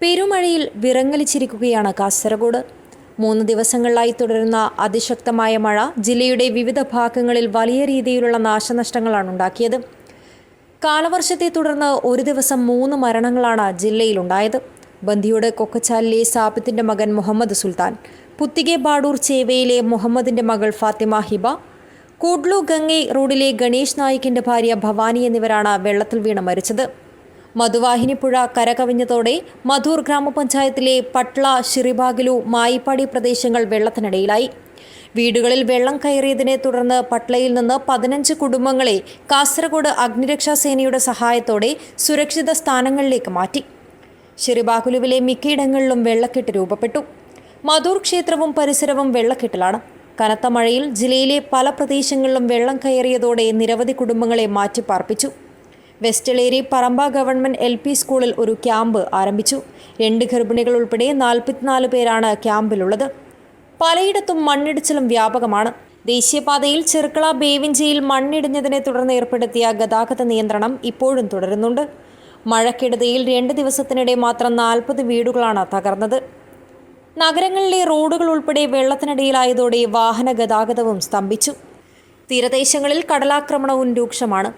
പെരുമഴയിൽ വിറങ്ങലിച്ചിരിക്കുകയാണ് കാസർഗോഡ്. 3 ദിവസങ്ങളിലായി തുടരുന്ന അതിശക്തമായ മഴ ജില്ലയുടെ വിവിധ ഭാഗങ്ങളിൽ വലിയ രീതിയിലുള്ള നാശനഷ്ടങ്ങളാണ് ഉണ്ടാക്കിയത്. കാലവർഷത്തെ തുടർന്ന് ഒരു ദിവസം 3 മരണങ്ങളാണ് ജില്ലയിലുണ്ടായത്. ബന്ദിയോട് കൊക്കച്ചാലിലെ സാബിത്തിന്റെ മകൻ മുഹമ്മദ് സുൽത്താൻ, പുത്തികെ ബാഡൂർ ചേവയിലെ മുഹമ്മദിന്റെ മകൾ ഫാത്തിമ ഹിബ, കൂഡ്ലു ഗംഗൈ റോഡിലെ ഗണേഷ് നായിക്കിന്റെ ഭാര്യ ഭവാനി എന്നിവരാണ് വെള്ളത്തിൽ വീണ് മരിച്ചത്. മധുവാഹിനിപ്പുഴ കരകവിഞ്ഞതോടെ മധൂർ ഗ്രാമപഞ്ചായത്തിലെ പട്ള, ഷിറിബാഗിലു, മായിപ്പാടി പ്രദേശങ്ങൾ വെള്ളത്തിനടിയിലായി. വീടുകളിൽ വെള്ളം കയറിയതിനെ തുടർന്ന് പട്ളയിൽ നിന്ന് 15 കുടുംബങ്ങളെ കാസർഗോഡ് അഗ്നിരക്ഷാസേനയുടെ സഹായത്തോടെ സുരക്ഷിത സ്ഥാനങ്ങളിലേക്ക് മാറ്റി. ഷിറിബാഗുലുവിലെ മിക്കയിടങ്ങളിലും വെള്ളക്കെട്ട് രൂപപ്പെട്ടു. മധൂർ ക്ഷേത്രവും പരിസരവും വെള്ളക്കെട്ടിലാണ്. കനത്ത മഴയിൽ ജില്ലയിലെ പല പ്രദേശങ്ങളിലും വെള്ളം കയറിയതോടെ നിരവധി കുടുംബങ്ങളെ മാറ്റിപ്പാർപ്പിച്ചു. വെസ്റ്റലേരി പറമ്പ ഗവൺമെന്റ് LP സ്കൂളിൽ ഒരു ക്യാമ്പ് ആരംഭിച്ചു. 2 ഗർഭിണികൾ ഉൾപ്പെടെ 44 പേരാണ് ക്യാമ്പിലുള്ളത്. പലയിടത്തും മണ്ണിടിച്ചിലും വ്യാപകമാണ്. ദേശീയപാതയിൽ ചെർക്കള ബേവിഞ്ചിയിൽ മണ്ണിടിഞ്ഞതിനെ തുടർന്ന് ഏർപ്പെടുത്തിയ ഗതാഗത നിയന്ത്രണം ഇപ്പോഴും തുടരുന്നുണ്ട്. മഴക്കെടുതിയിൽ 2 ദിവസത്തിനിടെ മാത്രം 40 വീടുകളാണ് തകർന്നത്. നഗരങ്ങളിലെ റോഡുകൾ ഉൾപ്പെടെ വെള്ളത്തിനടിയിലായതോടെ വാഹന ഗതാഗതവും സ്തംഭിച്ചു. തീരദേശങ്ങളിൽ കടലാക്രമണവും രൂക്ഷമാണ്.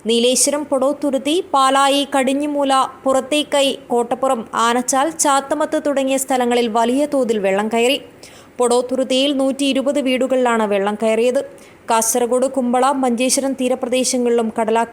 നീലേശ്വരം, പൊടോത്തുരുത്തി, പാലായി, കടിഞ്ഞിമൂല, പുറത്തേക്കൈ, കോട്ടപ്പുറം, ആനച്ചാൽ, ചാത്തമത്ത് തുടങ്ങിയ സ്ഥലങ്ങളിൽ വലിയ തോതിൽ വെള്ളം കയറി. പൊടോത്തുരുത്തിയിൽ 120 വീടുകളിലാണ് വെള്ളം കയറിയത്. കാസർഗോഡ്, കുമ്പള, മഞ്ചേശ്വരം തീരപ്രദേശങ്ങളിലും